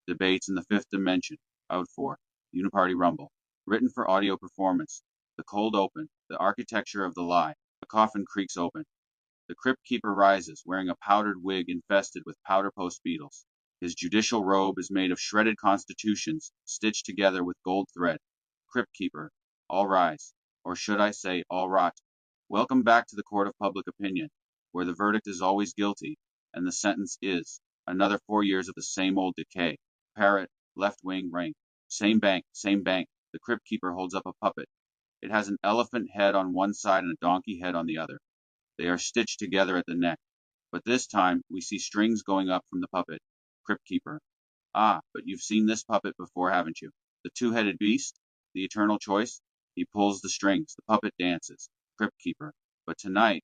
Debates in the Fifth Dimension. Out 4. Uniparty Rumble. Written for audio performance. The cold open. The architecture of the lie. The coffin creaks open. The crypt keeper rises, wearing a powdered wig infested with powder post beetles. His judicial robe is made of shredded constitutions, stitched together with gold thread. Crypt keeper, all rise. Or should I say, all rot. Welcome back to the court of public opinion, where the verdict is always guilty, and the sentence is another 4 years of the same old decay. Parrot, left wing rank. Same bank, same bank. The crypt keeper holds up a puppet. It has an elephant head on one side and a donkey head on the other. They are stitched together at the neck. But this time we see strings going up from the puppet. Crypt keeper. Ah, but you've seen this puppet before, haven't you? The two-headed beast? The eternal choice? He pulls the strings. The puppet dances. Crypt keeper. But tonight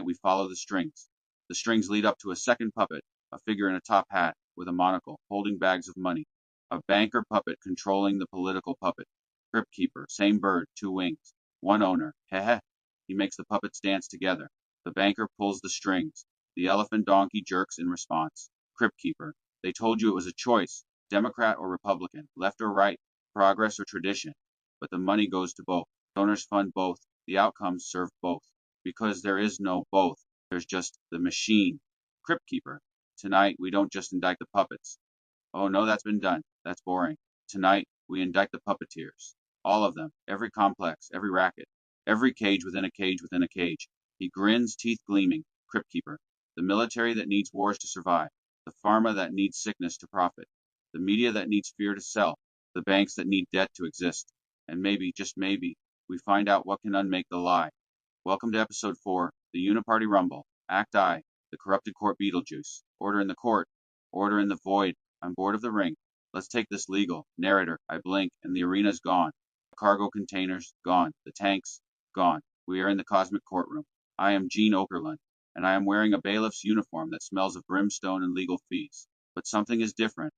we follow the strings. The strings lead up to a second puppet, a figure in a top hat, with a monocle, holding bags of money. A banker puppet controlling the political puppet. Crypt keeper. Same bird, two wings. One owner. Heh. He makes the puppets dance together. The banker pulls the strings. The elephant donkey jerks in response. Crypt keeper. They told you it was a choice, Democrat or Republican, left or right, progress or tradition. But the money goes to both. Donors fund both. The outcomes serve both. Because there is no both. There's just the machine. Crypt keeper. Tonight we don't just indict the puppets. Oh no, that's been done. That's boring. Tonight we indict the puppeteers. All of them. Every complex. Every racket. Every cage within a cage within a cage. He grins, teeth gleaming. Crypt keeper. The military that needs wars to survive. The pharma that needs sickness to profit. The media that needs fear to sell. The banks that need debt to exist. And maybe, just maybe, we find out what can unmake the lie. Welcome to episode 4, the Uniparty Rumble. Act I, the corrupted court Beetlejuice. Order in the court. Order in the void. I'm bored of the ring. Let's take this legal. Narrator, I blink, and the arena's gone. The cargo containers, gone. The tanks, gone. We are in the cosmic courtroom. I am Gene Okerlund, and I am wearing a bailiff's uniform that smells of brimstone and legal fees. But something is different.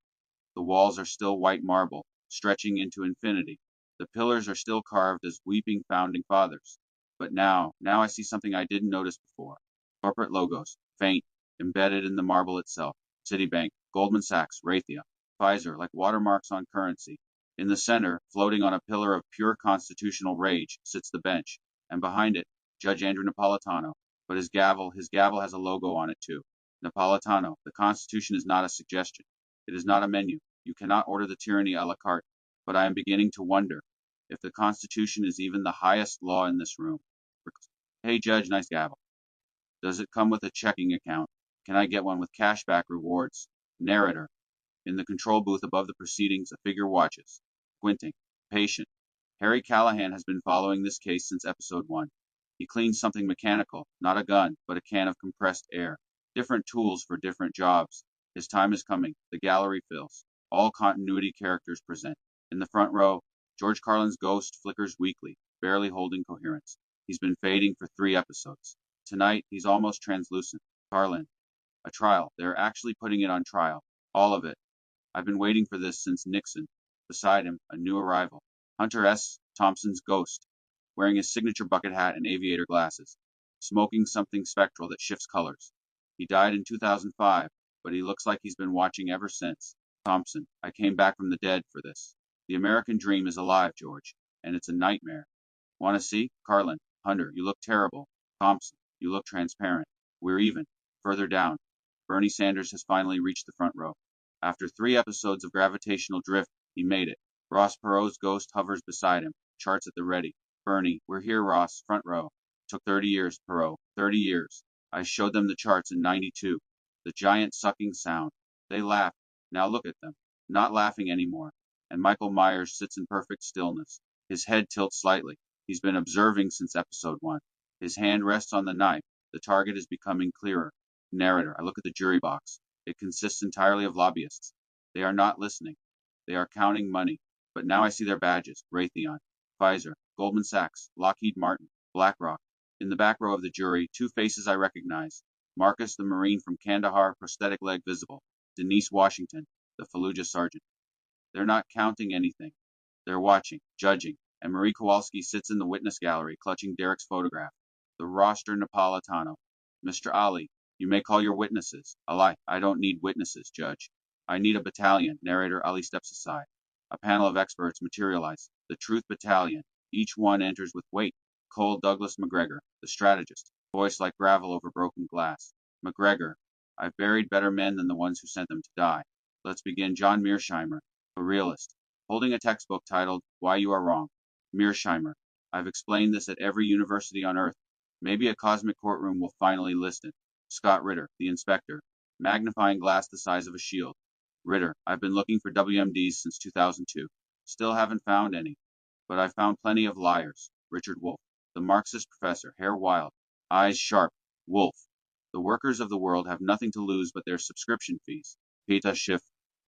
The walls are still white marble, stretching into infinity. The pillars are still carved as weeping founding fathers. But now I see something I didn't notice before. Corporate logos, faint, embedded in the marble itself. Citibank, Goldman Sachs, Raytheon, Pfizer, like watermarks on currency. In the center, floating on a pillar of pure constitutional rage, sits the bench, and behind it, Judge Andrew Napolitano. But his gavel has a logo on it too. Napolitano, the Constitution is not a suggestion. It is not a menu. You cannot order the tyranny a la carte. But I am beginning to wonder if the Constitution is even the highest law in this room. Hey, Judge, nice gavel. Does it come with a checking account? Can I get one with cashback rewards? Narrator. In the control booth above the proceedings, a figure watches. Squinting. Patient. Harry Callahan has been following this case since episode 1. He cleans something mechanical, not a gun, but a can of compressed air. Different tools for different jobs. His time is coming. The gallery fills. All continuity characters present. In the front row, George Carlin's ghost flickers weakly, barely holding coherence. He's been fading for 3 episodes. Tonight, he's almost translucent. Carlin. A trial. They're actually putting it on trial. All of it. I've been waiting for this since Nixon. Beside him, a new arrival. Hunter S. Thompson's ghost, wearing his signature bucket hat and aviator glasses, smoking something spectral that shifts colors. He died in 2005, but he looks like he's been watching ever since. Thompson, I came back from the dead for this. The American dream is alive, George, and it's a nightmare. Want to see? Carlin, Hunter, you look terrible. Thompson, you look transparent. We're even. Further down, Bernie Sanders has finally reached the front row. After 3 episodes of gravitational drift, he made it. Ross Perot's ghost hovers beside him, charts at the ready. Bernie, we're here, Ross, front row. Took 30 years, Perot, 30 years. I showed them the charts in '92. The giant sucking sound. They laughed. Now look at them. Not laughing anymore. And Michael Myers sits in perfect stillness. His head tilts slightly. He's been observing since episode 1. His hand rests on the knife. The target is becoming clearer. Narrator, I look at the jury box. It consists entirely of lobbyists. They are not listening. They are counting money. But now I see their badges. Raytheon, Pfizer, Goldman Sachs, Lockheed Martin, BlackRock. In the back row of the jury, 2 faces I recognize. Marcus, the Marine from Kandahar, prosthetic leg visible. Denise Washington, the Fallujah sergeant. They're not counting anything. They're watching, judging, and Marie Kowalski sits in the witness gallery, clutching Derek's photograph. The roster Napolitano. Mr. Ali, you may call your witnesses. I don't need witnesses, Judge. I need a battalion. Narrator Ali steps aside. A panel of experts materialize. The Truth Battalion. Each one enters with weight. Cole Douglas McGregor, the strategist, voice like gravel over broken glass. McGregor, I've buried better men than the ones who sent them to die. Let's begin. John Mearsheimer, a realist, holding a textbook titled Why You Are Wrong. Mearsheimer, I've explained this at every university on Earth. Maybe a cosmic courtroom will finally listen. Scott Ritter, the inspector, magnifying glass the size of a shield. Ritter, I've been looking for WMDs since 2002. Still haven't found any. But I've found plenty of liars. Richard Wolff, the Marxist professor, hair wild, eyes sharp. Wolff, the workers of the world have nothing to lose but their subscription fees. Peter Schiff,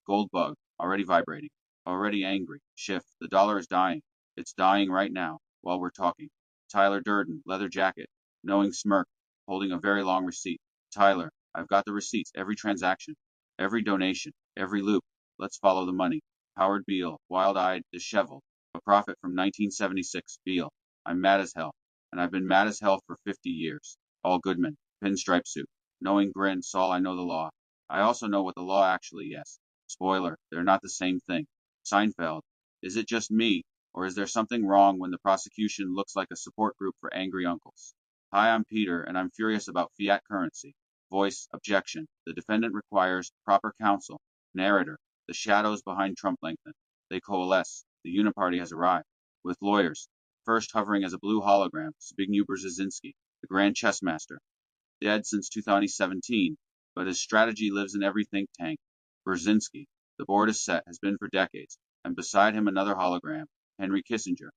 gold bug, already vibrating, already angry. Schiff, the dollar is dying. It's dying right now, while we're talking. Tyler Durden, leather jacket, knowing smirk, holding a very long receipt. Tyler, I've got the receipts, every transaction, every donation, every loop. Let's follow the money. Howard Beale, wild-eyed, disheveled, a prophet from 1976. Beale, I'm mad as hell, and I've been mad as hell for 50 years. All Goodman, pinstripe suit, knowing grin, Saul, I know the law. I also know what the law actually, yes. Spoiler, they're not the same thing. Seinfeld, is it just me, or is there something wrong when the prosecution looks like a support group for angry uncles? Hi, I'm Peter, and I'm furious about fiat currency. Voice, objection. The defendant requires proper counsel. Narrator, the shadows behind Trump lengthen. They coalesce. The uniparty has arrived. With lawyers. First hovering as a blue hologram, Zbigniew Brzezinski, the grand chess master. Dead since 2017, but his strategy lives in every think tank. Brzezinski, the board is set, has been for decades, and beside him another hologram, Henry Kissinger,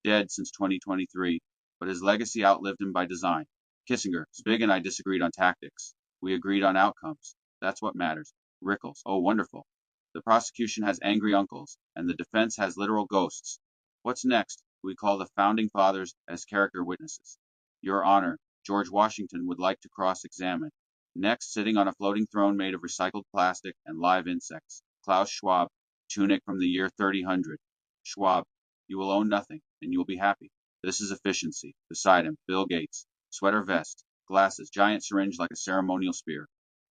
dead since 2023, but his legacy outlived him by design. Kissinger, Zbig and I disagreed on tactics. We agreed on outcomes. That's what matters. Rickles, oh wonderful. The prosecution has angry uncles, and the defense has literal ghosts. What's next? We call the founding fathers as character witnesses. Your Honor, George Washington would like to cross-examine. Next, sitting on a floating throne made of recycled plastic and live insects, Klaus Schwab, tunic from the year 3000. Schwab, you will own nothing, and you will be happy. This is efficiency. Beside him, Bill Gates, sweater vest, glasses, giant syringe like a ceremonial spear,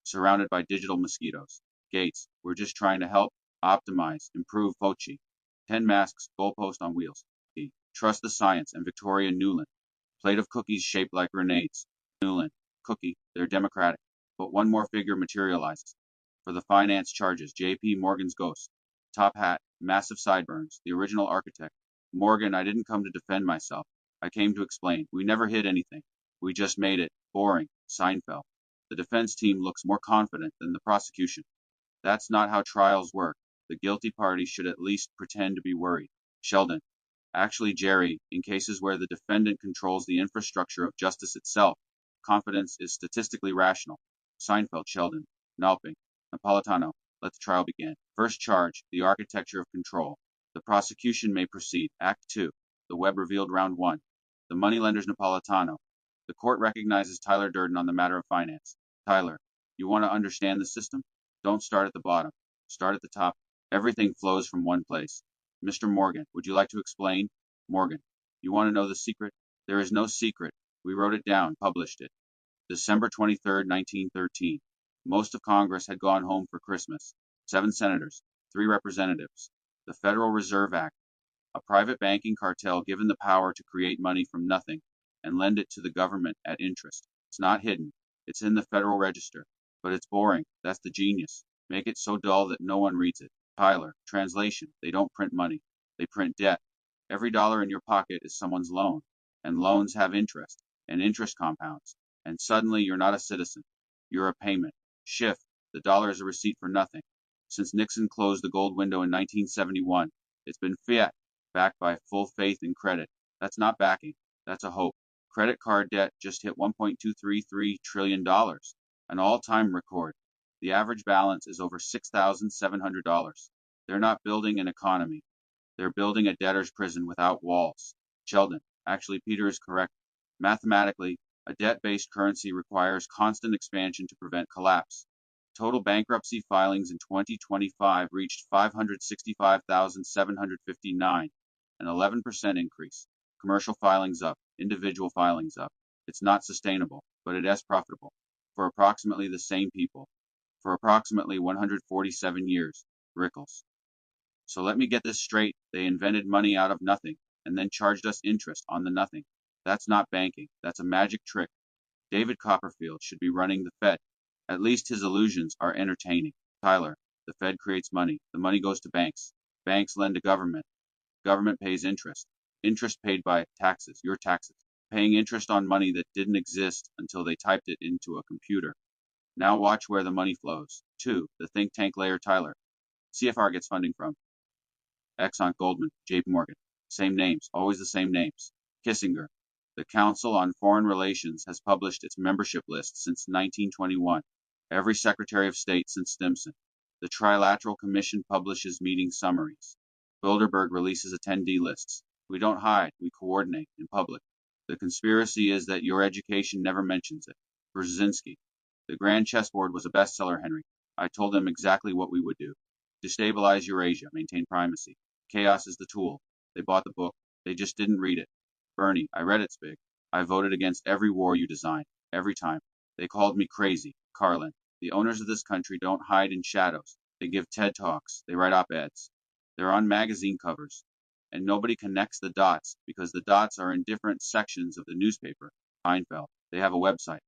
surrounded by digital mosquitoes. Gates, we're just trying to help, optimize, improve Fauci. 10 masks, goalpost on wheels. Trust the science, and Victoria Nuland. Plate of cookies shaped like grenades. Nuland, cookie, they're democratic. But one more figure materializes. For the finance charges, J.P. Morgan's ghost. Top hat, massive sideburns, the original architect. Morgan, I didn't come to defend myself. I came to explain. We never hid anything. We just made it boring. Seinfeld. The defense team looks more confident than the prosecution. That's not how trials work. The guilty party should at least pretend to be worried. Sheldon. Actually, Jerry, in cases where the defendant controls the infrastructure of justice itself, confidence is statistically rational. Seinfeld, Sheldon. Nalping. Napolitano. Let the trial begin. First charge, the architecture of control. The prosecution may proceed. Act 2. The web revealed round 1. The moneylenders Napolitano. The court recognizes Tyler Durden on the matter of finance. Tyler, you want to understand the system? Don't start at the bottom. Start at the top. Everything flows from one place. Mr. Morgan, would you like to explain? Morgan, you want to know the secret? There is no secret. We wrote it down, published it. December 23, 1913. Most of Congress had gone home for Christmas. 7 senators, 3 representatives. The Federal Reserve Act, a private banking cartel given the power to create money from nothing and lend it to the government at interest. It's not hidden. It's in the Federal Register. But it's boring. That's the genius. Make it so dull that no one reads it. Tyler, translation. They don't print money. They print debt. Every dollar in your pocket is someone's loan. And loans have interest. And interest compounds. And suddenly you're not a citizen. You're a payment. Schiff, the dollar is a receipt for nothing. Since Nixon closed the gold window in 1971, it's been fiat, backed by full faith in credit. That's not backing. That's a hope. Credit card debt just hit $1.233 trillion, an all-time record. The average balance is over $6,700. They're not building an economy. They're building a debtor's prison without walls. Sheldon, actually Peter is correct. Mathematically, a debt-based currency requires constant expansion to prevent collapse. Total bankruptcy filings in 2025 reached 565,759, an 11% increase. Commercial filings up, individual filings up. It's not sustainable, but it is profitable for approximately the same people. for approximately 147 years. Rickles. So let me get this straight. They invented money out of nothing and then charged us interest on the nothing. That's not banking. That's a magic trick. David Copperfield should be running the Fed. At least his illusions are entertaining. Tyler, the Fed creates money. The money goes to banks. Banks lend to government. Government pays interest. Interest paid by taxes, your taxes. Paying interest on money that didn't exist until they typed it into a computer. Now watch where the money flows. 2. The think tank layer Tyler. CFR gets funding from Exxon, Goldman, JP Morgan. Same names, always the same names. Kissinger. The Council on Foreign Relations has published its membership list since 1921. Every Secretary of State since Stimson. The Trilateral Commission publishes meeting summaries. Bilderberg releases attendee lists. We don't hide, we coordinate in public. The conspiracy is that your education never mentions it. Brzezinski. The Grand Chessboard was a bestseller, Henry. I told them exactly what we would do. Destabilize Eurasia, maintain primacy. Chaos is the tool. They bought the book. They just didn't read it. Bernie, I read it's big. I voted against every war you designed, every time. They called me crazy. Carlin, the owners of this country don't hide in shadows. They give TED Talks. They write op-eds. They're on magazine covers. And nobody connects the dots because the dots are in different sections of the newspaper. Einfeld, they have a website.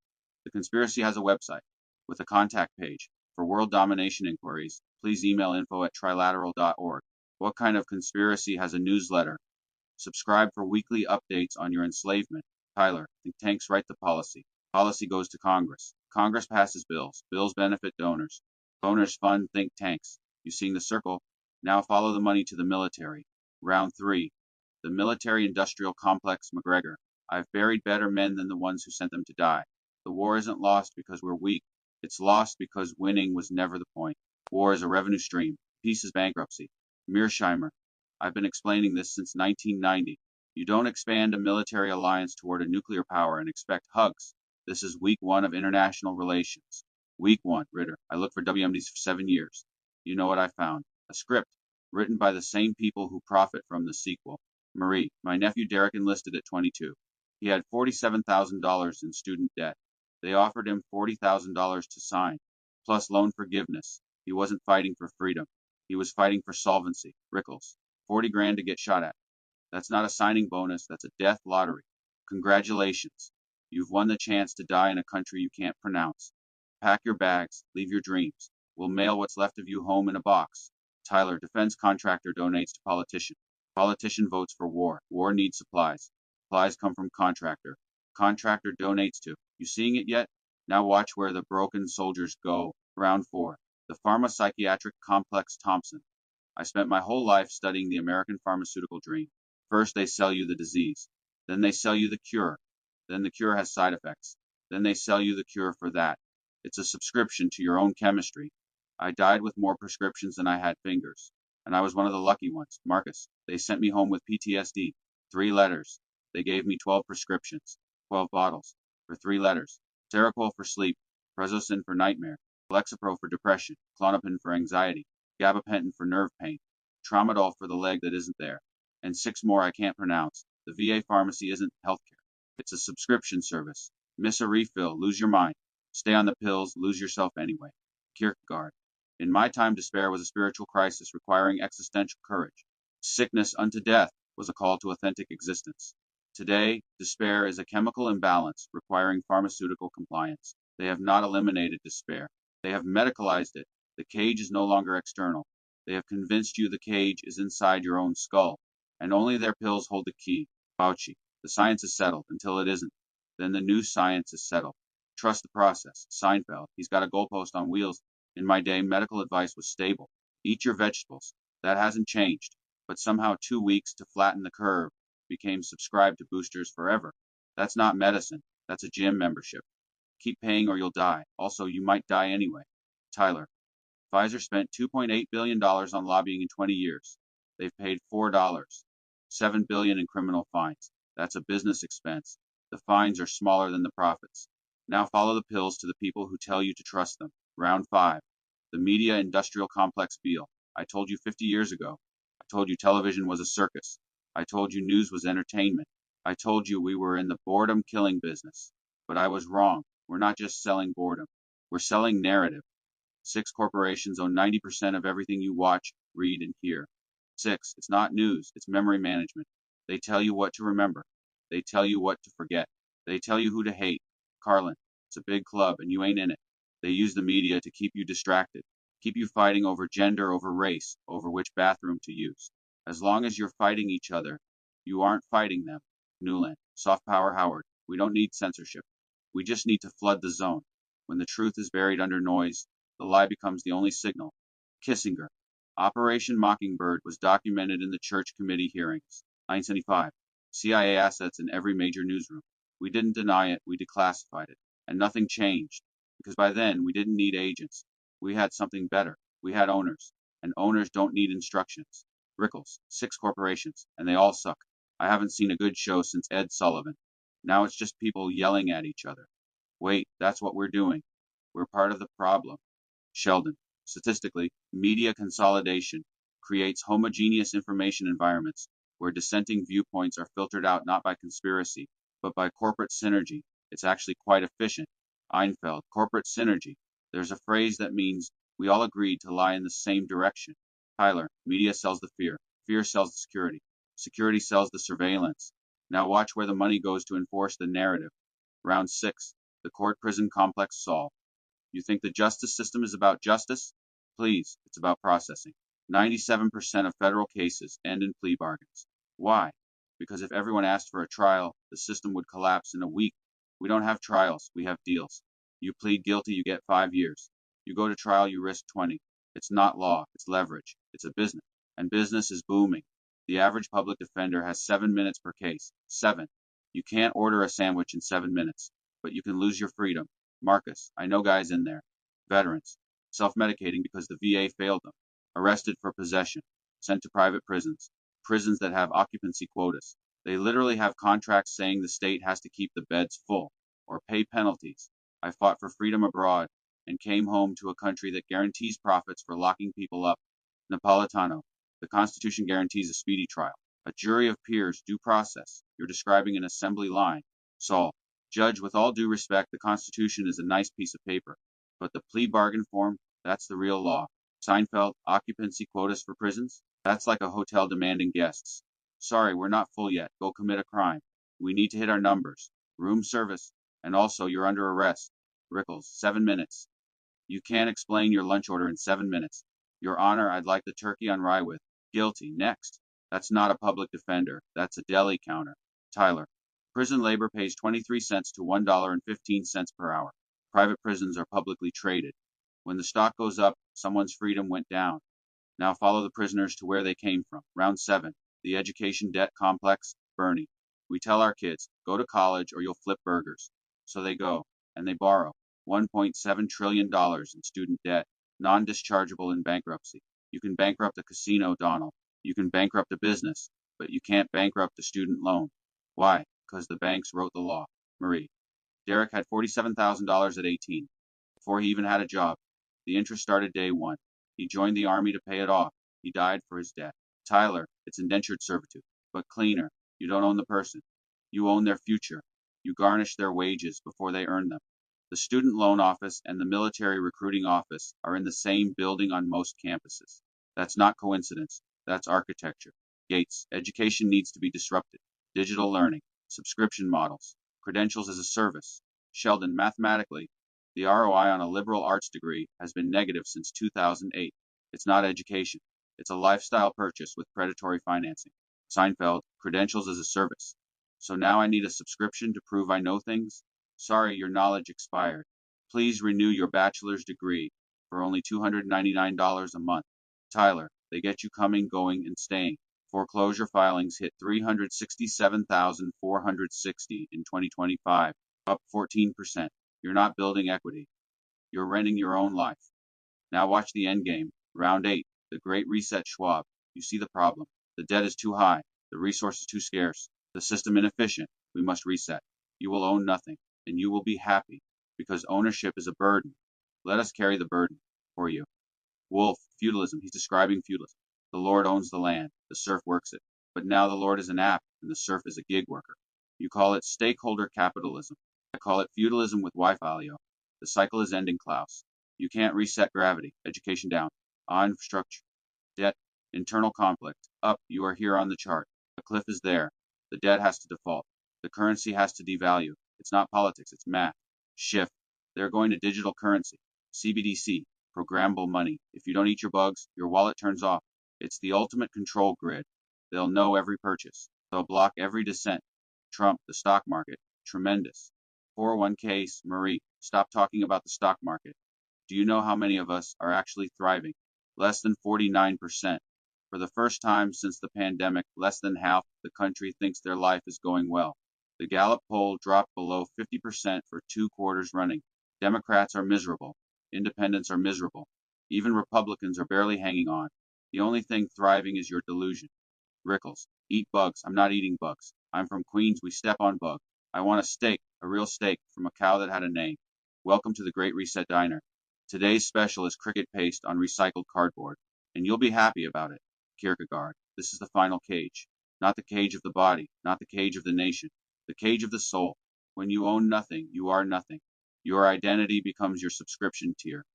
The conspiracy has a website with a contact page. For world domination inquiries, please email info@trilateral.org. What kind of conspiracy has a newsletter? Subscribe for weekly updates on your enslavement. Tyler, think tanks write the policy. Policy goes to Congress. Congress passes bills. Bills benefit donors. Donors fund think tanks. You seeing the circle? Now follow the money to the military. Round 3. The military-industrial complex McGregor. I've buried better men than the ones who sent them to die. The war isn't lost because we're weak. It's lost because winning was never the point. War is a revenue stream. Peace is bankruptcy. Mearsheimer. I've been explaining this since 1990. You don't expand a military alliance toward a nuclear power and expect hugs. This is week 1 of international relations. Week 1, Ritter. I looked for WMDs for 7 years. You know what I found? A script written by the same people who profit from the sequel. Marie, my nephew Derek enlisted at 22. He had $47,000 in student debt. They offered him $40,000 to sign, plus loan forgiveness. He wasn't fighting for freedom. He was fighting for solvency. Rickles, 40 grand to get shot at. That's not a signing bonus, that's a death lottery. Congratulations. You've won the chance to die in a country you can't pronounce. Pack your bags, leave your dreams. We'll mail what's left of you home in a box. Tyler, defense contractor donates to politician. Politician votes for war. War needs supplies. Supplies come from contractor. Contractor donates to. You seeing it yet? Now watch where the broken soldiers go. Round 4. The Pharmapsychiatric Complex Thompson. I spent my whole life studying the American pharmaceutical dream. First they sell you the disease. Then they sell you the cure. Then the cure has side effects. Then they sell you the cure for that. It's a subscription to your own chemistry. I died with more prescriptions than I had fingers. And I was one of the lucky ones. Marcus, they sent me home with PTSD. 3 letters. They gave me 12 prescriptions. 12 bottles. For 3 letters. Seroquel for sleep. Prezocin for nightmare. Lexapro for depression. Klonopin for anxiety. Gabapentin for nerve pain. Tramadol for the leg that isn't there. And 6 more I can't pronounce. The VA pharmacy isn't healthcare. It's a subscription service. Miss a refill, lose your mind. Stay on the pills, lose yourself anyway. Kierkegaard. In my time, despair was a spiritual crisis requiring existential courage. Sickness unto death was a call to authentic existence. Today, despair is a chemical imbalance requiring pharmaceutical compliance. They have not eliminated despair. They have medicalized it. The cage is no longer external. They have convinced you the cage is inside your own skull, and only their pills hold the key. Fauci. The science is settled until it isn't. Then the new science is settled. Trust the process. Seinfeld. He's got a goalpost on wheels. In my day, medical advice was stable. Eat your vegetables. That hasn't changed. But somehow 2 weeks to flatten the curve became subscribed to boosters forever. That's not medicine. That's a gym membership. Keep paying or you'll die. Also, you might die anyway. Tyler. Pfizer spent $2.8 billion on lobbying in 20 years. They've paid $4. $7 billion in criminal fines. That's a business expense. The fines are smaller than the profits. Now follow the pills to the people who tell you to trust them. Round 5. The media industrial complex Beale. I told you 50 years ago. I told you television was a circus. I told you news was entertainment. I told you we were in the boredom killing business. But I was wrong. We're not just selling boredom. We're selling narrative. 6. Corporations own 90% of everything you watch, read, and hear. 6. It's not news, it's memory management. They tell you what to remember. They tell you what to forget. They tell you who to hate. Carlin, it's a big club and you ain't in it. They use the media to keep you distracted, keep you fighting over gender, over race, over which bathroom to use. As long as you're fighting each other, you aren't fighting them. Newland, Soft Power Howard, we don't need censorship. We just need to flood the zone. When the truth is buried under noise, the lie becomes the only signal. Kissinger, Operation Mockingbird was documented in the Church Committee hearings. 1975. CIA assets in every major newsroom. We didn't deny it, we declassified it. And nothing changed. Because by then, we didn't need agents. We had something better. We had owners. And owners don't need instructions. Rickles, 6 corporations, and they all suck. I haven't seen a good show since Ed Sullivan. Now it's just people yelling at each other. Wait, that's what we're doing. We're part of the problem. Sheldon, statistically, media consolidation creates homogeneous information environments where dissenting viewpoints are filtered out not by conspiracy, but by corporate synergy. It's actually quite efficient. Einfeld, corporate synergy. There's a phrase that means we all agreed to lie in the same direction. Tyler, media sells the fear. Fear sells the security. Security sells the surveillance. Now watch where the money goes to enforce the narrative. Round 6. The court prison complex solved. You think the justice system is about justice? Please, it's about processing. 97% of federal cases end in plea bargains. Why? Because if everyone asked for a trial, the system would collapse in a week. We don't have trials, we have deals. You plead guilty, you get 5 years. You go to trial, you risk 20. It's not law, it's leverage. It's a business. And business is booming. The average public defender has 7 minutes per case. 7. You can't order a sandwich in 7 minutes, but you can lose your freedom. Marcus, I know guys in there. Veterans, self-medicating because the VA failed them. Arrested for possession. Sent to private prisons. Prisons that have occupancy quotas. They literally have contracts saying the state has to keep the beds full, or pay penalties. I fought for freedom abroad, and came home to a country that guarantees profits for locking people up. Napolitano, the Constitution guarantees a speedy trial. A jury of peers, due process. You're describing an assembly line. Saul, Judge, with all due respect, the Constitution is a nice piece of paper, but the plea bargain form, that's the real law. Seinfeld, occupancy quotas for prisons? That's like a hotel demanding guests. Sorry, we're not full yet. Go commit a crime. We need to hit our numbers. Room service. And also, you're under arrest. Rickles, 7 minutes. You can't explain your lunch order in 7 minutes. Your Honor, I'd like the turkey on rye with. Guilty. Next. That's not a public defender. That's a deli counter. Tyler. Prison labor pays 23 cents to $1.15 per hour. Private prisons are publicly traded. When the stock goes up, someone's freedom went down. Now follow the prisoners to where they came from. Round 7. The education debt complex. Bernie. We tell our kids, go to college or you'll flip burgers. So they go, and they borrow. $1.7 trillion in student debt, non-dischargeable in bankruptcy. You can bankrupt a casino, Donald. You can bankrupt a business, but you can't bankrupt a student loan. Why? Because the banks wrote the law. Marie. Derek had $47,000 at 18, before he even had a job. The interest started day 1. He joined the army to pay it off. He died for his debt. Tyler, it's indentured servitude, but cleaner. You don't own the person. You own their future. You garnish their wages before they earn them. The student loan office and the military recruiting office are in the same building on most campuses. That's not coincidence. That's architecture. Gates, education needs to be disrupted. Digital learning, subscription models, credentials as a service. Sheldon, mathematically, the ROI on a liberal arts degree has been negative since 2008. It's not education. It's a lifestyle purchase with predatory financing. Seinfeld, credentials as a service. So now I need a subscription to prove I know things? Sorry, your knowledge expired. Please renew your bachelor's degree for only $299 a month. Tyler, they get you coming, going, and staying. Foreclosure filings hit 367,460 in 2025, up 14%. You're not building equity. You're renting your own life. Now watch the end game. Round 8, the Great Reset. Schwab. You see the problem. The debt is too high. The resource is too scarce. The system inefficient. We must reset. You will own nothing, and you will be happy, because ownership is a burden. Let us carry the burden for you. Wolf, feudalism. He's describing feudalism. The Lord owns the land. The serf works it. But now the Lord is an app, and the serf is a gig worker. You call it stakeholder capitalism. I call it feudalism with Wi-Fi. The cycle is ending, Klaus. You can't reset gravity. Education down. On structure. Debt. Internal conflict. Up. You are here on the chart. A cliff is there. The debt has to default. The currency has to devalue. It's not politics, it's math. Shift. They're going to digital currency. CBDC. Programmable money. If you don't eat your bugs, your wallet turns off. It's the ultimate control grid. They'll know every purchase. They'll block every descent. Trump, the stock market. Tremendous. 401ks, Marie, stop talking about the stock market. Do you know how many of us are actually thriving? Less than 49%. For the first time since the pandemic, less than half the country thinks their life is going well. The Gallup poll dropped below 50% for 2 quarters running. Democrats are miserable. Independents are miserable. Even Republicans are barely hanging on. The only thing thriving is your delusion. Rickles, eat bugs. I'm not eating bugs. I'm from Queens. We step on bugs. I want a steak, a real steak, from a cow that had a name. Welcome to the Great Reset Diner. Today's special is cricket paste on recycled cardboard, and you'll be happy about it. Kierkegaard, this is the final cage. Not the cage of the body, not the cage of the nation, the cage of the soul. When you own nothing, you are nothing. Your identity becomes your subscription tier.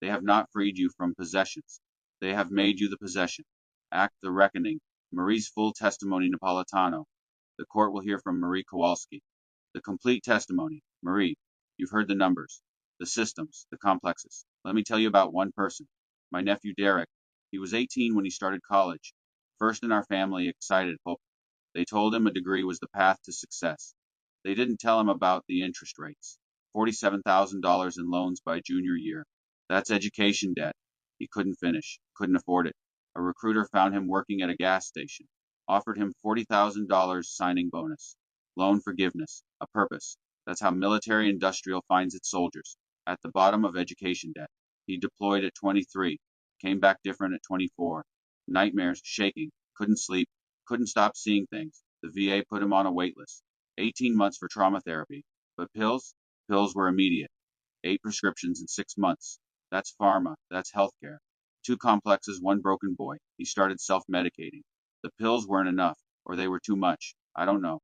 They have not freed you from possessions. They have made you the possession. Act the reckoning. Marie's full testimony Napolitano. The court will hear from Marie Kowalski. The complete testimony. Marie, you've heard the numbers, the systems, the complexes. Let me tell you about one person. My nephew Derek. He was 18 when he started college. First in our family, excited, hope. They told him a degree was the path to success. They didn't tell him about the interest rates. $47,000 in loans by junior year. That's education debt. He couldn't finish, couldn't afford it. A recruiter found him working at a gas station, offered him $40,000 signing bonus. Loan forgiveness, a purpose. That's how military industrial finds its soldiers, at the bottom of education debt. He deployed at 23, came back different at 24. Nightmares, shaking, couldn't sleep, couldn't stop seeing things. The VA put him on a wait list. 18 months for trauma therapy. But pills? Pills were immediate. 8 prescriptions in 6 months. That's pharma, that's healthcare. 2 complexes, 1 broken boy. He started self-medicating. The pills weren't enough, or they were too much. I don't know.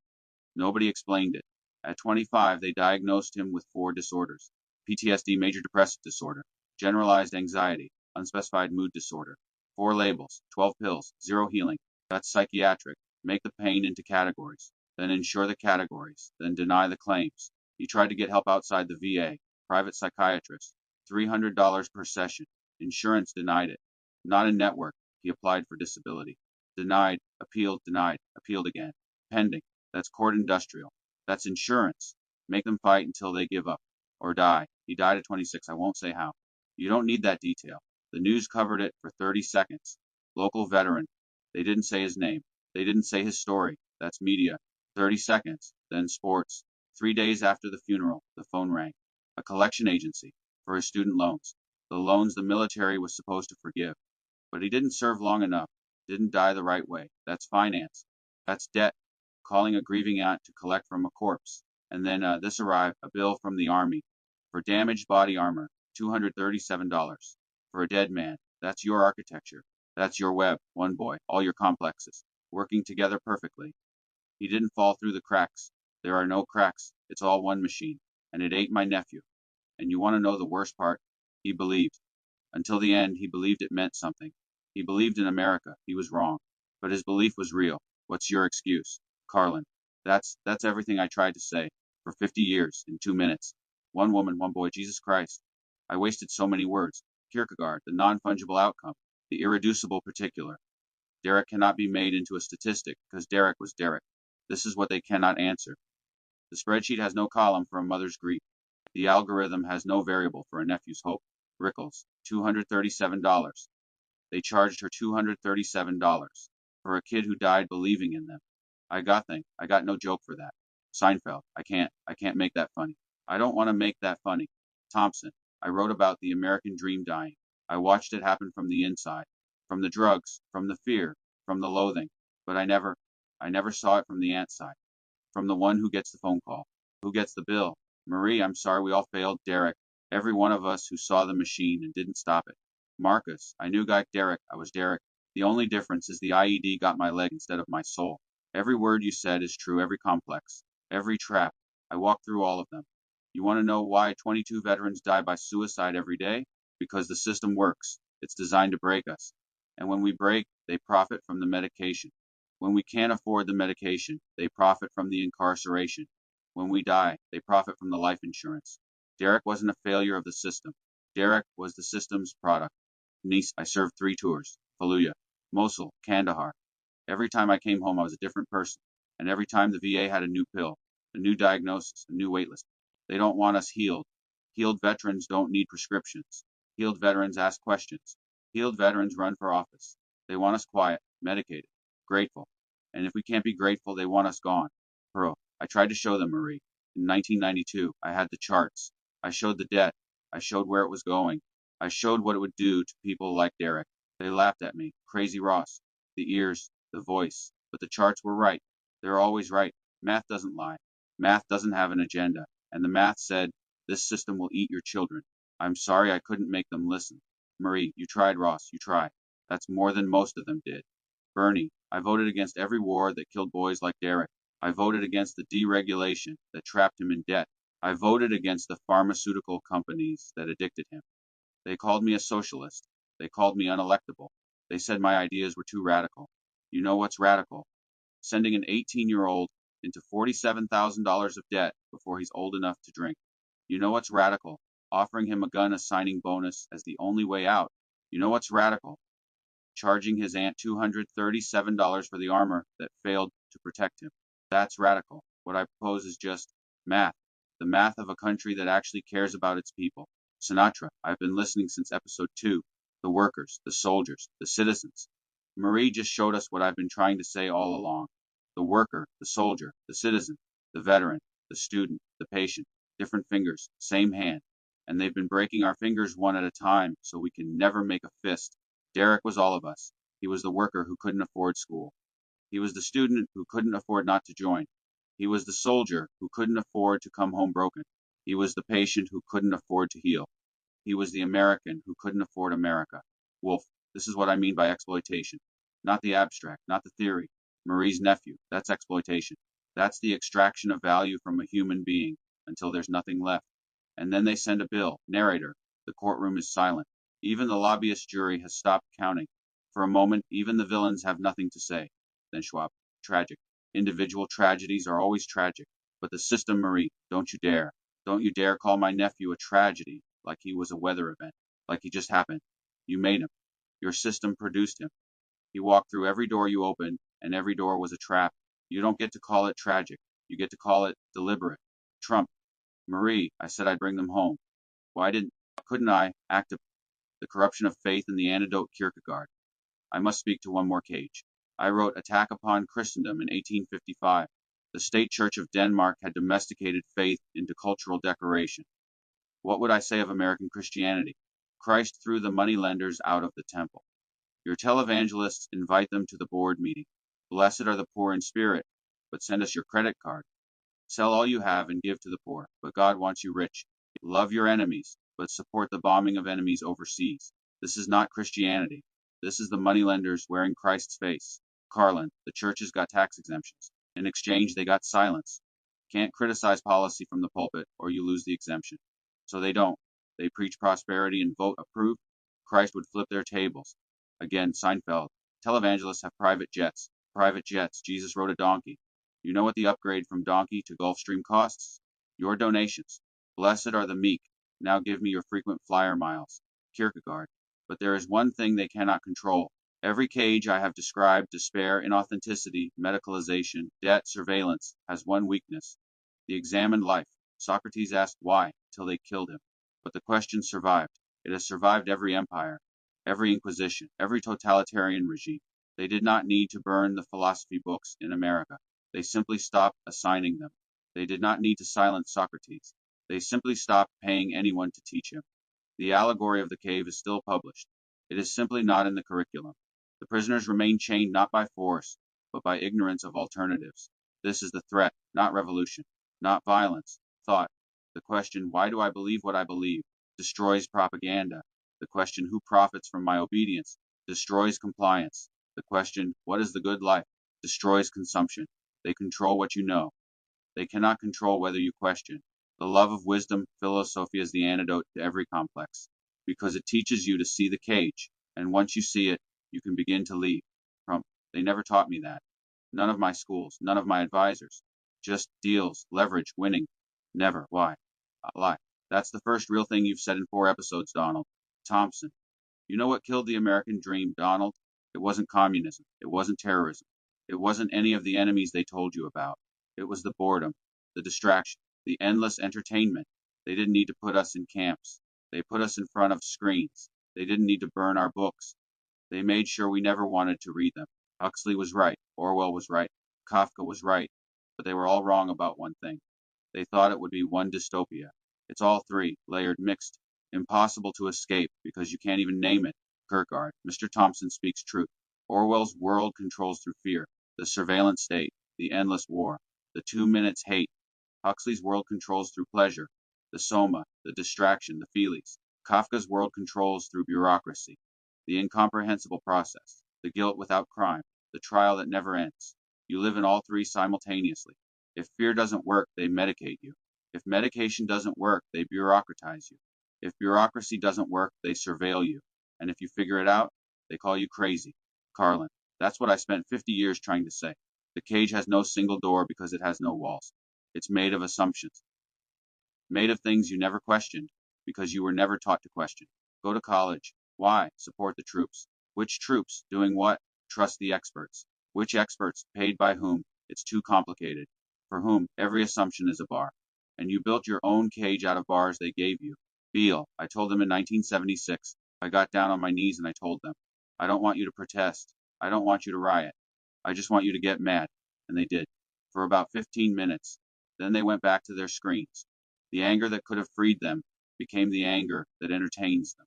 Nobody explained it. At 25, they diagnosed him with 4 disorders. PTSD, major depressive disorder, generalized anxiety, unspecified mood disorder. 4 labels, 12 pills, 0 healing. That's psychiatric. Make the pain into categories, then insure the categories, then deny the claims. He tried to get help outside the VA, private psychiatrist, $300 per session. Insurance denied it. Not a network. He applied for disability. Denied, appealed, again. Pending. That's court industrial. That's insurance. Make them fight until they give up. Or die. He died at 26. I won't say how. You don't need that detail. The news covered it for 30 seconds. Local veteran. They didn't say his name. They didn't say his story. That's media. 30 seconds. Then sports. 3 days after the funeral, the phone rang. A collection agency for his student loans. The loans the military was supposed to forgive. But he didn't serve long enough. Didn't die the right way. That's finance. That's debt. Calling a grieving aunt to collect from a corpse. And then this arrived, a bill from the Army. For damaged body armor, $237. For a dead man, that's your architecture. That's your web, one boy, all your complexes, working together perfectly. He didn't fall through the cracks. There are no cracks. It's all one machine. And it ate my nephew. And you want to know the worst part? He believed. Until the end, he believed it meant something. He believed in America. He was wrong. But his belief was real. What's your excuse? Carlin. That's everything I tried to say. For 50 years, in 2 minutes. One woman, one boy, Jesus Christ. I wasted so many words. Kierkegaard, the non-fungible outcome, the irreducible particular. Derek cannot be made into a statistic, because Derek was Derek. This is what they cannot answer. The spreadsheet has no column for a mother's grief. The algorithm has no variable for a nephew's hope. Rickles, $237. They charged her $237 for a kid who died believing in them. I got no joke for that. Seinfeld, I can't make that funny. I don't want to make that funny. Thompson, I wrote about the American dream dying. I watched it happen from the inside, from the drugs, from the fear, from the loathing. But I never saw it from the ant side, from the one who gets the phone call, who gets the bill. Marie, I'm sorry we all failed. Derek, every one of us who saw the machine and didn't stop it. Marcus, I knew got Derek, I was Derek. The only difference is the IED got my leg instead of my soul. Every word you said is true, every complex, every trap. I walked through all of them. You want to know why 22 veterans die by suicide every day? because the system works. It's designed to break us. And when we break, they profit from the medication. When we can't afford the medication, they profit from the incarceration. When we die, they profit from the life insurance. Derek wasn't a failure of the system. Derek was the system's product. Nice, I served 3 tours. Fallujah, Mosul, Kandahar. Every time I came home, I was a different person. And every time the VA had a new pill, a new diagnosis, a new waitlist. They don't want us healed. Healed veterans don't need prescriptions. Healed veterans ask questions. Healed veterans run for office. They want us quiet, medicated, grateful. And if we can't be grateful, they want us gone. Pearl, I tried to show them, Marie. In 1992, I had the charts. I showed the debt. I showed where it was going. I showed what it would do to people like Derek. They laughed at me. Crazy Ross. The ears, the voice. But the charts were right. They're always right. Math doesn't lie. Math doesn't have an agenda. And the math said, this system will eat your children. I'm sorry I couldn't make them listen. Marie, you tried, Ross. You tried. That's more than most of them did. Bernie, I voted against every war that killed boys like Derek. I voted against the deregulation that trapped him in debt. I voted against the pharmaceutical companies that addicted him. They called me a socialist. They called me unelectable. They said my ideas were too radical. You know what's radical? Sending an 18-year-old into $47,000 of debt before he's old enough to drink. You know what's radical? Offering him a gun signing bonus as the only way out. You know what's radical? Charging his aunt $237 for the armor that failed to protect him. That's radical. What I propose is just math. The math of a country that actually cares about its people. Sinatra, I've been listening since episode 2. The workers, the soldiers, the citizens. Marie just showed us what I've been trying to say all along. The worker, the soldier, the citizen, the veteran, the student, the patient. Different fingers, same hand. And they've been breaking our fingers one at a time so we can never make a fist. Derek was all of us. He was the worker who couldn't afford school. He was the student who couldn't afford not to join. He was the soldier who couldn't afford to come home broken. He was the patient who couldn't afford to heal. He was the American who couldn't afford America. Wolf, this is what I mean by exploitation. Not the abstract, not the theory. Marie's nephew, that's exploitation. That's the extraction of value from a human being until there's nothing left. And then they send a bill. Narrator, the courtroom is silent. Even the lobbyist jury has stopped counting. For a moment, even the villains have nothing to say. Then Schwab, tragic. Individual tragedies are always tragic. But the system, Marie, don't you dare. Don't you dare call my nephew a tragedy, like he was a weather event, like he just happened. You made him. Your system produced him. He walked through every door you opened, and every door was a trap. You don't get to call it tragic. You get to call it deliberate. Trump. Marie, I said I'd bring them home. Couldn't I act the corruption of faith in the antidote Kierkegaard? I must speak to one more cage. I wrote Attack Upon Christendom in 1855. The State Church of Denmark had domesticated faith into cultural decoration. What would I say of American Christianity? Christ threw the moneylenders out of the temple. Your televangelists invite them to the board meeting. Blessed are the poor in spirit, but send us your credit card. Sell all you have and give to the poor, but God wants you rich. Love your enemies, but support the bombing of enemies overseas. This is not Christianity. This is the moneylenders wearing Christ's face. Carlin, the churches got tax exemptions. In exchange, they got silence. Can't criticize policy from the pulpit, or you lose the exemption. So they don't. They preach prosperity and vote approved. Christ would flip their tables. Again, Seinfeld. Televangelists have private jets. Private jets. Jesus rode a donkey. You know what the upgrade from donkey to Gulfstream costs? Your donations. Blessed are the meek. Now give me your frequent flyer miles. Kierkegaard. But there is one thing they cannot control. Every cage I have described, despair, inauthenticity, medicalization, debt, surveillance, has one weakness. The examined life. Socrates asked why, till they killed him. But the question survived. It has survived every empire, every inquisition, every totalitarian regime. They did not need to burn the philosophy books in America. They simply stopped assigning them. They did not need to silence Socrates. They simply stopped paying anyone to teach him. The allegory of the cave is still published. It is simply not in the curriculum. The prisoners remain chained not by force, but by ignorance of alternatives. This is the threat, not revolution, not violence, thought. The question, why do I believe what I believe, destroys propaganda. The question, who profits from my obedience, destroys compliance. The question, what is the good life, destroys consumption. They control what you know. They cannot control whether you question. The love of wisdom, philosophy is the antidote to every complex. because it teaches you to see the cage, and once you see it, you can begin to leave. From They never taught me that. None of my schools, none of my advisors. Just deals, leverage, winning. Never. Why? Lie. That's the first real thing you've said in 4 episodes, Donald. Thompson. You know what killed the American dream, Donald? It wasn't communism. It wasn't terrorism. It wasn't any of the enemies they told you about. It was the boredom, the distraction, the endless entertainment. They didn't need to put us in camps. They put us in front of screens. They didn't need to burn our books. They made sure we never wanted to read them. Huxley was right. Orwell was right. Kafka was right. But they were all wrong about one thing. They thought it would be one dystopia. It's all three, layered, mixed. Impossible to escape because you can't even name it. Kierkegaard. Mr. Thompson speaks truth. Orwell's world controls through fear, the surveillance state, the endless war, the 2 minutes hate. Huxley's world controls through pleasure, the soma, the distraction, the feelies. Kafka's world controls through bureaucracy, the incomprehensible process, the guilt without crime, the trial that never ends. You live in all three simultaneously. If fear doesn't work, they medicate you. If medication doesn't work, they bureaucratize you. If bureaucracy doesn't work, they surveil you. And if you figure it out, they call you crazy. Carlin. That's what I spent 50 years trying to say. The cage has no single door because it has no walls. It's made of assumptions, made of things you never questioned because you were never taught to question. Go to college. Why? Support the troops. Which troops? Doing what? Trust the experts. Which experts? Paid by whom? It's too complicated. For whom? Every assumption is a bar. And you built your own cage out of bars they gave you. Beale, I told them in 1976. I got down on my knees and I told them, I don't want you to protest. I don't want you to riot. I just want you to get mad. And they did. For about 15 minutes. Then they went back to their screens. The anger that could have freed them became the anger that entertains them.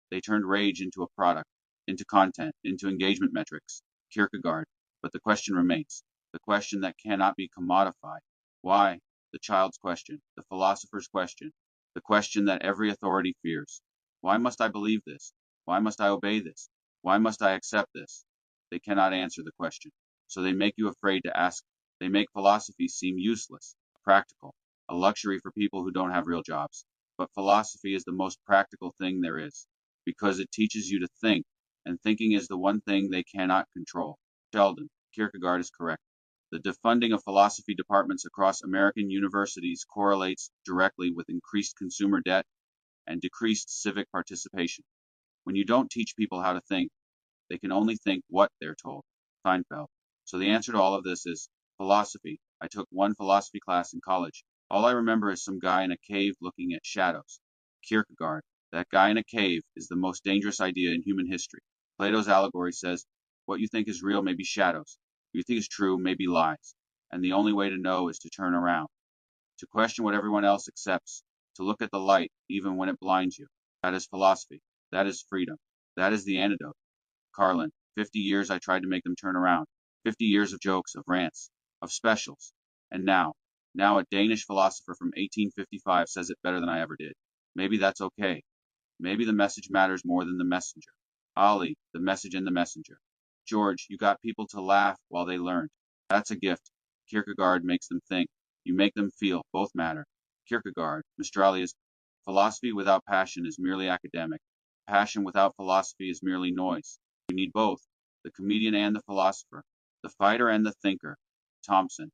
They turned rage into a product, into content, into engagement metrics. Kierkegaard. But the question remains. The question that cannot be commodified. Why? The child's question. The philosopher's question. The question that every authority fears. Why must I believe this? Why must I obey this? Why must I accept this? They cannot answer the question. So they make you afraid to ask. They make philosophy seem useless, practical, a luxury for people who don't have real jobs. But philosophy is the most practical thing there is, because it teaches you to think, and thinking is the one thing they cannot control. Sheldon. Kierkegaard is correct. The defunding of philosophy departments across American universities correlates directly with increased consumer debt and decreased civic participation. When you don't teach people how to think, they can only think what they're told. Seinfeld. So the answer to all of this is philosophy. I took one philosophy class in college. All I remember is some guy in a cave looking at shadows. Kierkegaard. That guy in a cave is the most dangerous idea in human history. Plato's allegory says, what you think is real may be shadows. What you think is true may be lies. And the only way to know is to turn around, to question what everyone else accepts, to look at the light even when it blinds you. That is philosophy. That is freedom. That is the antidote. Carlin. 50 years I tried to make them turn around. 50 years of jokes, of rants, of specials. And now a Danish philosopher from 1855 says it better than I ever did. Maybe that's okay. Maybe the message matters more than the messenger. Ali, the message and the messenger. George, you got people to laugh while they learned. That's a gift. Kierkegaard makes them think. You make them feel. Both matter. Kierkegaard, Mr. Alias, philosophy without passion is merely academic. Passion without philosophy is merely noise. You need both, the comedian and the philosopher, the fighter and the thinker. Thompson,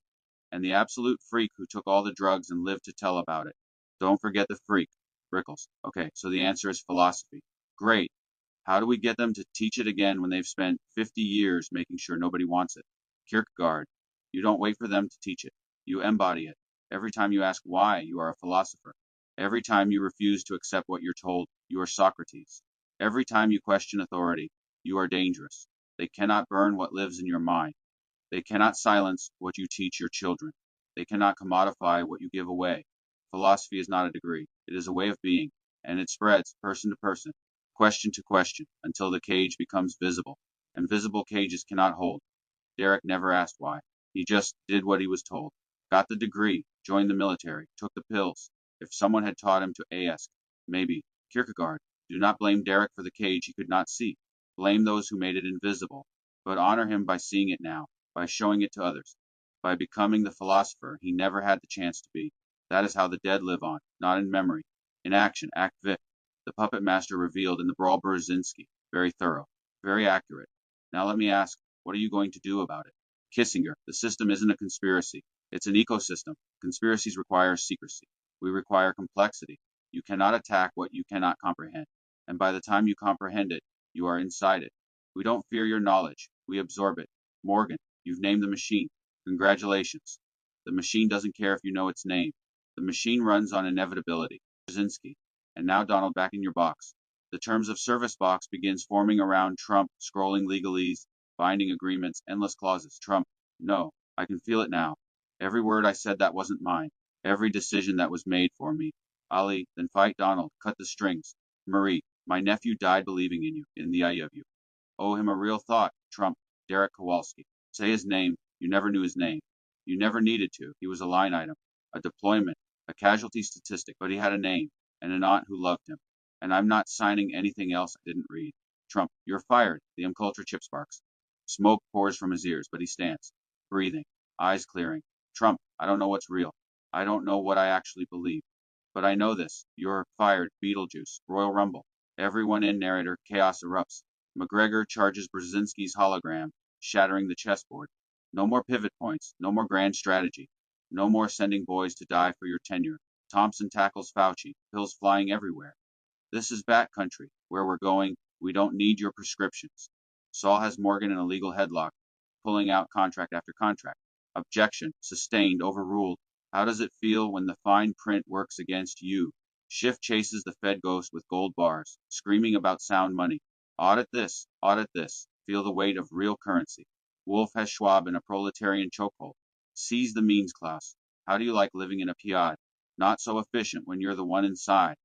and the absolute freak who took all the drugs and lived to tell about it. Don't forget the freak. Rickles. Okay, so the answer is philosophy. Great. How do we get them to teach it again when they've spent 50 years making sure nobody wants it? Kierkegaard. You don't wait for them to teach it. You embody it. Every time you ask why, you are a philosopher. Every time you refuse to accept what you're told, you are Socrates. Every time you question authority, you are dangerous. They cannot burn what lives in your mind. They cannot silence what you teach your children. They cannot commodify what you give away. Philosophy is not a degree. It is a way of being, and it spreads person to person, question to question, until the cage becomes visible. And visible cages cannot hold. Derek never asked why. He just did what he was told. Got the degree, joined the military, took the pills. If someone had taught him to ask, maybe. Kierkegaard. Do not blame Derek for the cage he could not see. Blame those who made it invisible. But honor him by seeing it now, by showing it to others, by becoming the philosopher he never had the chance to be. That is how the dead live on, not in memory. In action, act Vic. The puppet master revealed in the brawl Brzezinski. Very thorough. Very accurate. Now let me ask, what are you going to do about it? Kissinger, the system isn't a conspiracy. It's an ecosystem. Conspiracies require secrecy. We require complexity. You cannot attack what you cannot comprehend. And by the time you comprehend it, you are inside it. We don't fear your knowledge. We absorb it. Morgan, you've named the machine. Congratulations. The machine doesn't care if you know its name. The machine runs on inevitability. Brzezinski. And now, Donald, back in your box. The terms of service box begins forming around Trump, scrolling legalese, binding agreements, endless clauses. Trump. No, I can feel it now. Every word I said that wasn't mine. Every decision that was made for me. Ali, then fight Donald. Cut the strings. Marie, my nephew died believing in you, in the I of you. Owe him a real thought. Trump. Derek Kowalski. Say his name. You never knew his name. You never needed to. He was a line item, a deployment, a casualty statistic, but he had a name and an aunt who loved him. And I'm not signing anything else I didn't read. Trump. You're fired. The culture chip sparks. Smoke pours from his ears, but he stands, breathing, eyes clearing. Trump. I don't know what's real. I don't know what I actually believe. But I know this. You're fired. Beetlejuice. Royal Rumble. Everyone in narrator. Chaos erupts. McGregor charges Brzezinski's hologram, shattering the chessboard. No more pivot points. No more grand strategy. No more sending boys to die for your tenure. Thompson tackles Fauci. Pills flying everywhere. This is Bat Country. Where we're going, we don't need your prescriptions. Saul has Morgan in a legal headlock, pulling out contract after contract. Objection. Sustained. Overruled. How does it feel when the fine print works against you? Schiff chases the Fed ghost with gold bars, screaming about sound money. Audit this. Audit this. Feel the weight of real currency. Wolf has Schwab in a proletarian chokehold. Seize the means, Klaus. How do you like living in a piad? Not so efficient when you're the one inside.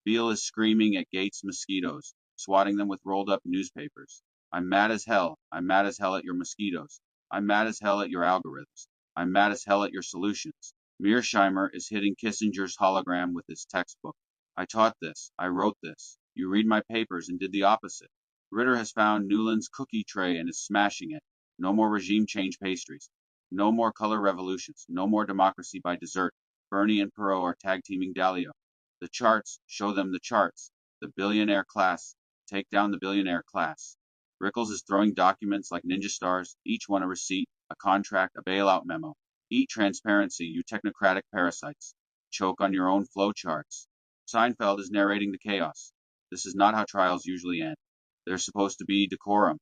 Beale is screaming at Gates' mosquitoes, swatting them with rolled up newspapers. I'm mad as hell. I'm mad as hell at your mosquitoes. I'm mad as hell at your algorithms. I'm mad as hell at your solutions. Mearsheimer is hitting Kissinger's hologram with his textbook. I taught this. I wrote this. You read my papers and did the opposite. Ritter has found Newland's cookie tray and is smashing it. No more regime change pastries. No more color revolutions. No more democracy by dessert. Bernie and Perot are tag teaming Dalio. The charts, show them the charts. The billionaire class, take down the billionaire class. Rickles is throwing documents like ninja stars, each one a receipt, a contract, a bailout memo. Eat transparency, you technocratic parasites. Choke on your own flow charts. Seinfeld is narrating the chaos. This is not how trials usually end. There's supposed to be decorum.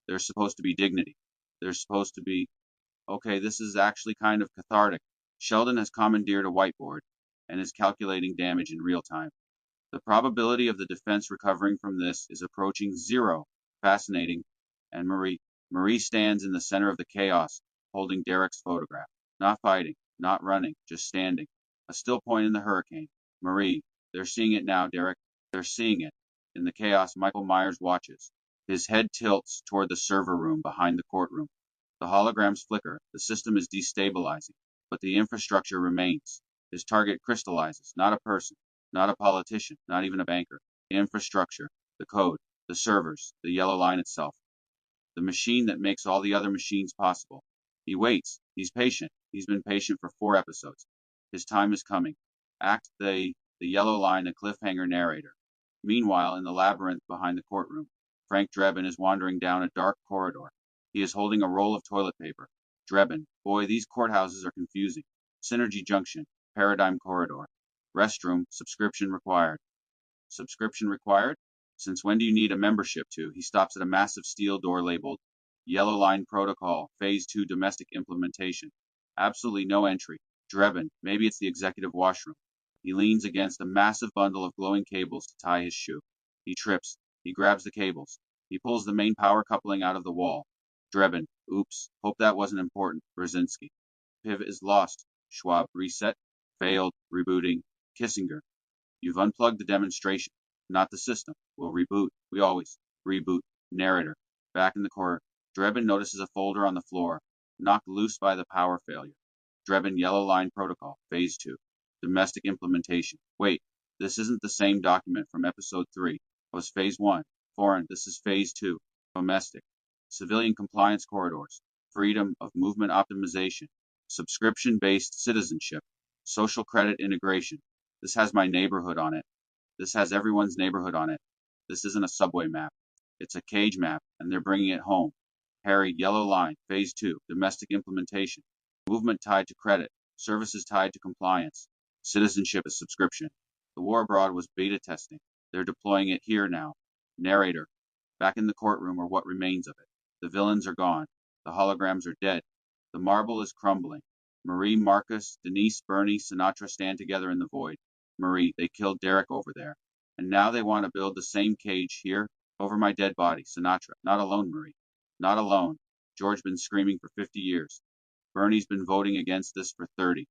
There's supposed to be dignity. There's supposed to be, okay, this is actually kind of cathartic. Sheldon has commandeered a whiteboard and is calculating damage in real time. The probability of the defense recovering from this is approaching zero. Fascinating. And Marie stands in the center of the chaos, holding Derek's photograph. Not fighting, not running, just standing. A still point in the hurricane. Marie, they're seeing it now, Derek. They're seeing it. In the chaos, Michael Myers watches. His head tilts toward the server room behind the courtroom. The holograms flicker. The system is destabilizing, but the infrastructure remains. His target crystallizes, not a person, not a politician, not even a banker. The infrastructure, the code, the servers, the yellow line itself. The machine that makes all the other machines possible. He waits. He's patient. He's been patient for 4 episodes. His time is coming. Act the yellow line, a cliffhanger narrator. Meanwhile, in the labyrinth behind the courtroom, Frank Drebin is wandering down a dark corridor. He is holding a roll of toilet paper. Drebin, boy, these courthouses are confusing. Synergy Junction, Paradigm Corridor. Restroom, subscription required. Subscription required? Since when do you need a membership to? He stops at a massive steel door labeled Yellow Line Protocol, Phase 2 Domestic Implementation. Absolutely no entry. Drebin, maybe it's the executive washroom. He leans against a massive bundle of glowing cables to tie his shoe. He trips. He grabs the cables. He pulls the main power coupling out of the wall. Drebin, oops, hope that wasn't important. Brzezinski. Pivot is lost. Schwab, reset. Failed. Rebooting. Kissinger. You've unplugged the demonstration, not the system. We'll reboot. We always reboot. Narrator. Back in the corridor. Drebin notices a folder on the floor, knocked loose by the power failure. Drebin Yellow Line Protocol, Phase 2. Domestic Implementation. Wait, this isn't the same document from Episode 3. It was Phase 1. Foreign, this is Phase 2. Domestic. Civilian compliance corridors. Freedom of movement optimization. Subscription-based citizenship. Social credit integration. This has my neighborhood on it. This has everyone's neighborhood on it. This isn't a subway map. It's a cage map, and they're bringing it home. Harry, yellow line, phase 2, domestic implementation. Movement tied to credit. Services tied to compliance. Citizenship is subscription. The war abroad was beta testing. They're deploying it here now. Narrator. Back in the courtroom, or what remains of it. The villains are gone. The holograms are dead. The marble is crumbling. Marie, Marcus, Denise, Bernie, Sinatra stand together in the void. Marie, they killed Derek over there. And now they want to build the same cage here, over my dead body. Sinatra, not alone, Marie. Not alone. George been screaming for 50 years. Bernie's been voting against this for 30.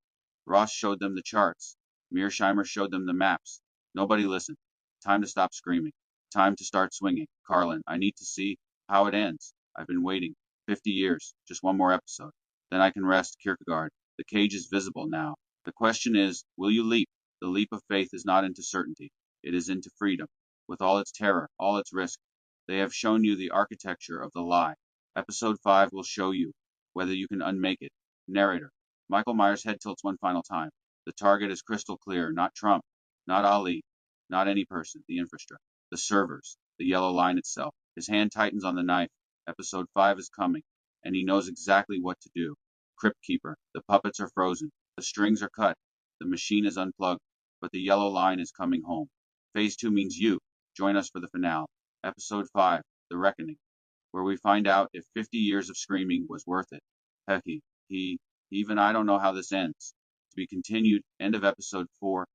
Ross showed them the charts. Mearsheimer showed them the maps. Nobody listened. Time to stop screaming. Time to start swinging. Carlin, I need to see how it ends. I've been waiting. 50 years. Just one more episode. Then I can rest. Kierkegaard. The cage is visible now. The question is, will you leap? The leap of faith is not into certainty. It is into freedom. With all its terror, all its risk. They have shown you the architecture of the lie. Episode 5 will show you whether you can unmake it. Narrator. Michael Myers' head tilts one final time. The target is crystal clear. Not Trump. Not Ali. Not any person. The infrastructure. The servers. The yellow line itself. His hand tightens on the knife. Episode 5 is coming, and he knows exactly what to do. Crypt Keeper. The puppets are frozen. The strings are cut. The machine is unplugged. But the yellow line is coming home. Phase 2 means you. Join us for the finale. Episode 5, The Reckoning, where we find out if 50 years of screaming was worth it. Hecky, even I don't know how this ends. To be continued, end of episode 4,